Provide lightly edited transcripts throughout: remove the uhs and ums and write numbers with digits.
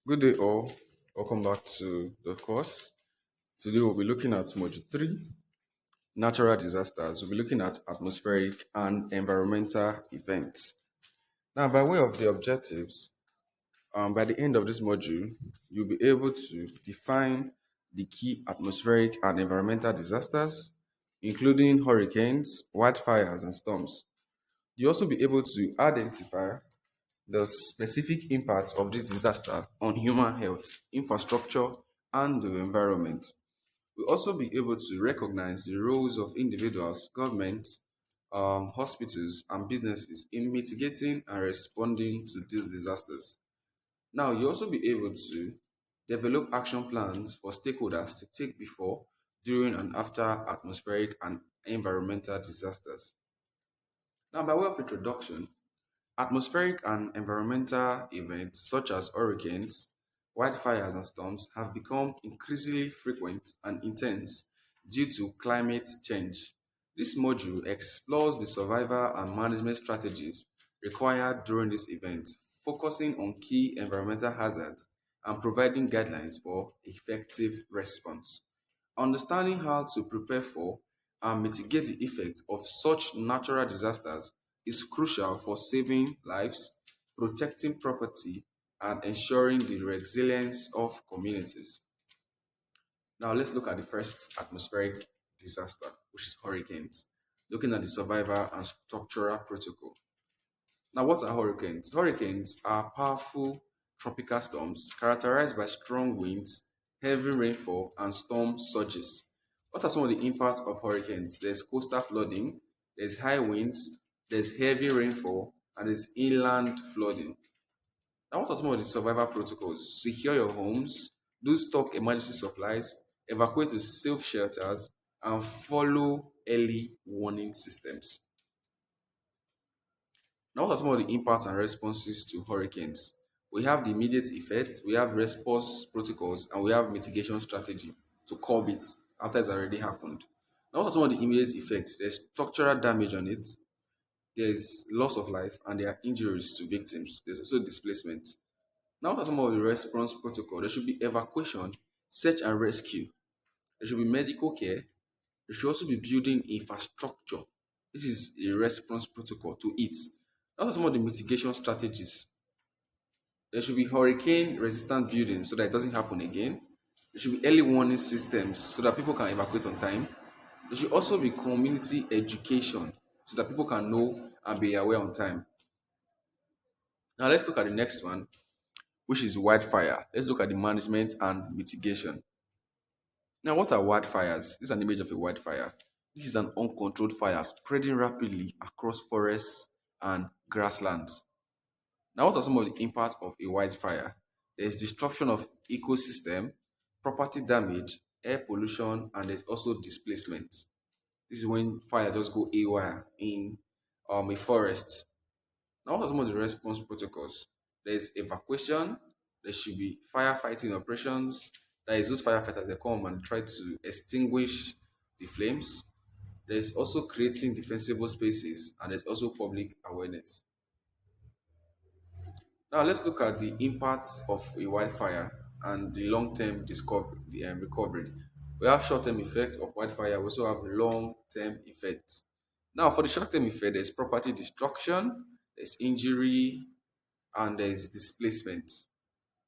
Good day, all. Welcome back to the course. Today, we'll be looking at Module 3 Natural Disasters. We'll be looking at atmospheric and environmental events. Now, by way of the objectives, by the end of this module, you'll be able to define the key atmospheric and environmental disasters, including hurricanes, wildfires, and storms. You'll also be able to identify the specific impacts of this disaster on human health, infrastructure, and the environment. We'll also be able to recognize the roles of individuals, governments, hospitals, and businesses in mitigating and responding to these disasters. Now, you'll also be able to develop action plans for stakeholders to take before, during, and after atmospheric and environmental disasters. Now, by way of introduction, atmospheric and environmental events such as hurricanes, wildfires, and storms have become increasingly frequent and intense due to climate change. This module explores the survival and management strategies required during these events, focusing on key environmental hazards and providing guidelines for effective response. Understanding how to prepare for and mitigate the effects of such natural disasters is crucial for saving lives, protecting property, and ensuring the resilience of communities. Now, let's look at the first atmospheric disaster, which is hurricanes, looking at the survival and structural protocol. Now, what are hurricanes? Hurricanes are powerful tropical storms characterized by strong winds, heavy rainfall, and storm surges. What are some of the impacts of hurricanes? There's coastal flooding, there's high winds, there's heavy rainfall, and there's inland flooding. Now, what are some of the survival protocols? Secure your homes, do stock emergency supplies, evacuate to safe shelters, and follow early warning systems. Now, what are some of the impacts and responses to hurricanes? We have the immediate effects, we have response protocols, and we have mitigation strategy to curb it after it's already happened. Now, what are some of the immediate effects? There's structural damage on it, there's loss of life, and there are injuries to victims. There's also displacement. Now, what are some of the response protocol? There should be evacuation, search and rescue. There should be medical care. There should also be building infrastructure. This is a response protocol to it. What are some of the mitigation strategies? There should be hurricane resistant buildings so that it doesn't happen again. There should be early warning systems so that people can evacuate on time. There should also be community education so that people can know and be aware on time. Now let's look at the next one, which is wildfire. Let's look at the management and mitigation. Now, what are wildfires? This is an image of a wildfire. This is an uncontrolled fire spreading rapidly across forests and grasslands. Now, what are some of the impacts of a wildfire? There's destruction of ecosystem, property damage, air pollution, and there's also displacement. This is when fire just go haywire in a forest. Now, what are some of the response protocols? There's evacuation. There should be firefighting operations. That is, those firefighters they come and try to extinguish the flames. There's also creating defensible spaces, and there's also public awareness. Now, let's look at the impacts of a wildfire and the long-term discovery, recovery. We have short-term effects of wildfire. We also have long-term effects. Now, for the short-term effect, there's property destruction, there's injury, and there's displacement.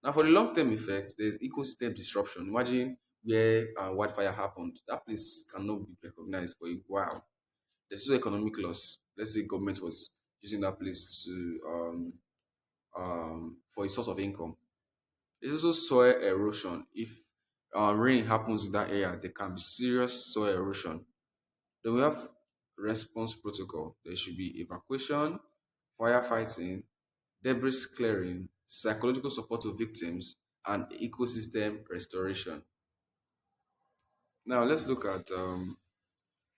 Now, for the long-term effects, there's ecosystem disruption. Imagine where wildfire happened. That place cannot be recognized for a while. There's also economic loss. Let's say government was using that place to for a source of income. There's also soil erosion. If rain happens in that area, there can be serious soil erosion. Then we have response protocol. There should be evacuation, firefighting, debris clearing, psychological support to victims, and ecosystem restoration. Now let's look at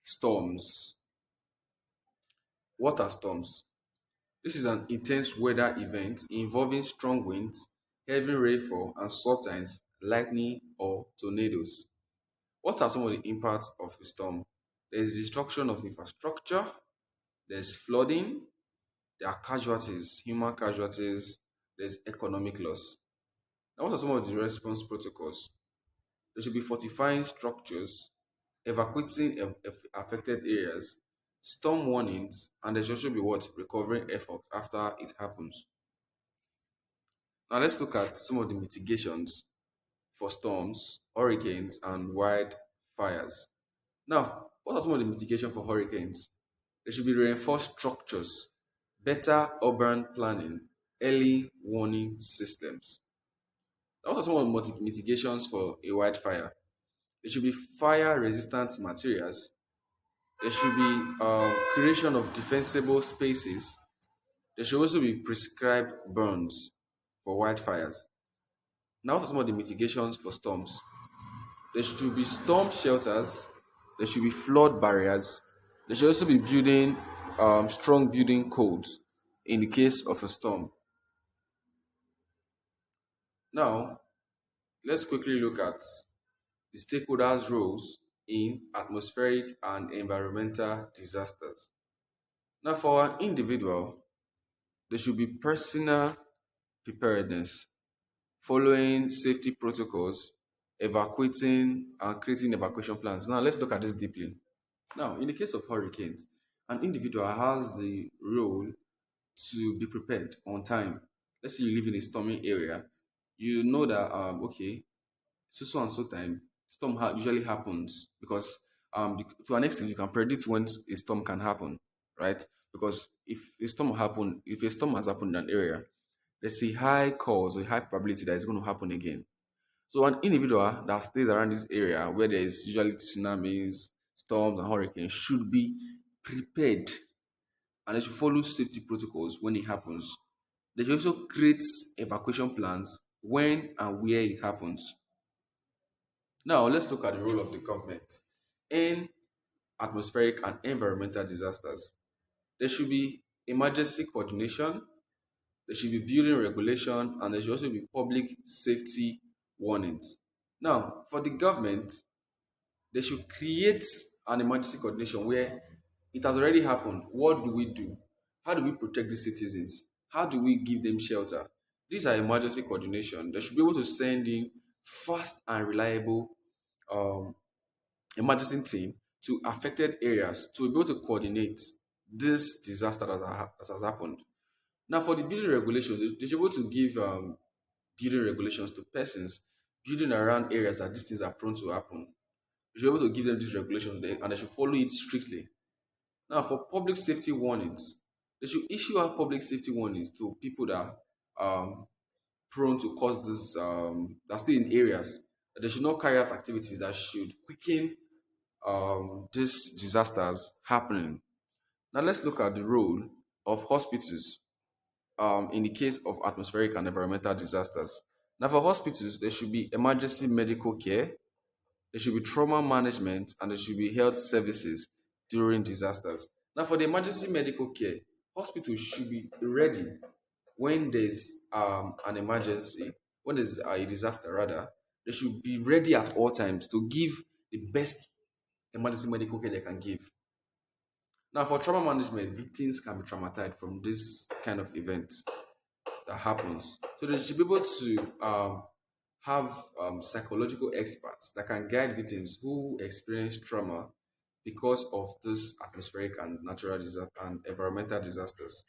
storms. What are storms? This is an intense weather event involving strong winds, heavy rainfall, and sometimes lightning or tornadoes. What are some of the impacts of a storm? There's destruction of infrastructure, there's flooding, there are casualties, human casualties, there's economic loss. Now, what are some of the response protocols? There should be fortifying structures, evacuating affected areas, storm warnings, and there should also be what? Recovering effort after it happens. Now, let's look at some of the mitigations for storms, hurricanes, and wildfires. Now, what are some of the mitigation for hurricanes? There should be reinforced structures, better urban planning, early warning systems. Now, what are some of the mitigations for a wildfire? There should be fire resistant materials. There should be creation of defensible spaces. There should also be prescribed burns for wildfires. Now, what are some of the mitigations for storms? There should be storm shelters. There should be flood barriers. There should also be building strong building codes in the case of a storm. Now, let's quickly look at the stakeholders' roles in atmospheric and environmental disasters. Now, for an individual, there should be personal preparedness, following safety protocols, evacuating and creating evacuation plans. Now, let's look at this deeply. Now, in the case of hurricanes, an individual has the role to be prepared on time. Let's say you live in a stormy area, you know that okay, so and so time storm usually happens because to an extent you can predict when a storm can happen, right? Because if a storm has happened in an area, there's a high cause, a high probability that it's going to happen again. So an individual that stays around this area where there is usually tsunamis, storms, and hurricanes should be prepared and they should follow safety protocols when it happens. They should also create evacuation plans when and where it happens. Now, let's look at the role of the government in atmospheric and environmental disasters. There should be emergency coordination, there should be building regulation, and there should also be public safety warnings. Now, for the government, they should create an emergency coordination where it has already happened. What do we do? How do we protect the citizens? How do we give them shelter? These are emergency coordination. They should be able to send in fast and reliable um, emergency team to affected areas to be able to coordinate this disaster that has happened. Now, for the building regulations, they should be able to give building regulations to persons building around areas that these things are prone to happen. You should be able to give them these regulations and they should follow it strictly. Now, for public safety warnings, they should issue out public safety warnings to people that are prone to cause this, that stay in areas that they should not carry out activities that should quicken these disasters happening. Now, let's look at the role of hospitals in the case of atmospheric and environmental disasters. Now, for hospitals, there should be emergency medical care, there should be trauma management, and there should be health services during disasters. Now, for the emergency medical care, hospitals should be ready when there's an emergency, when there's a disaster, rather. They should be ready at all times to give the best emergency medical care they can give. Now, for trauma management, victims can be traumatized from this kind of event that happens. So they should be able to have psychological experts that can guide victims who experience trauma because of this atmospheric and natural disaster and environmental disasters.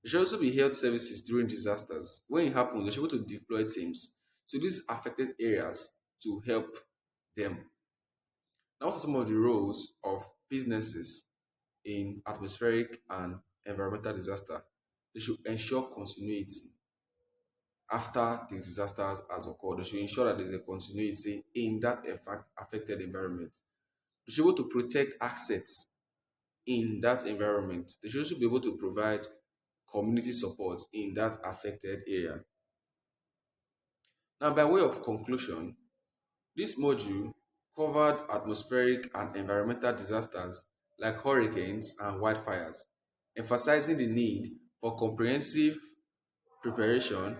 There should also be health services during disasters. When it happens, they should be able to deploy teams to these affected areas to help them. Now, what are some of the roles of businesses in atmospheric and environmental disaster? They should ensure continuity after the disaster has occurred. They should ensure that there's a continuity in that affected environment. They should be able to protect assets in that environment. They should also be able to provide community support in that affected area. Now, by way of conclusion, this module covered atmospheric and environmental disasters like hurricanes and wildfires, emphasizing the need for comprehensive preparation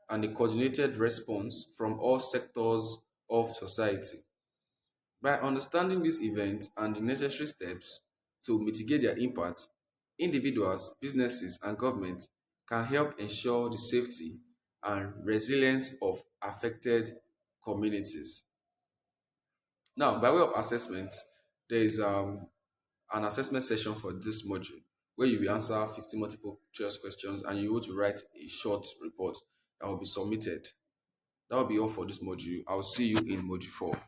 and a coordinated response from all sectors of society. By understanding these events and the necessary steps to mitigate their impact, individuals, businesses, and governments can help ensure the safety and resilience of affected communities. Now, by way of assessment, there is an assessment session for this module where you will answer 50 multiple choice questions and you will to write a short report that will be submitted. That will be all for this module. I will see you in module 4.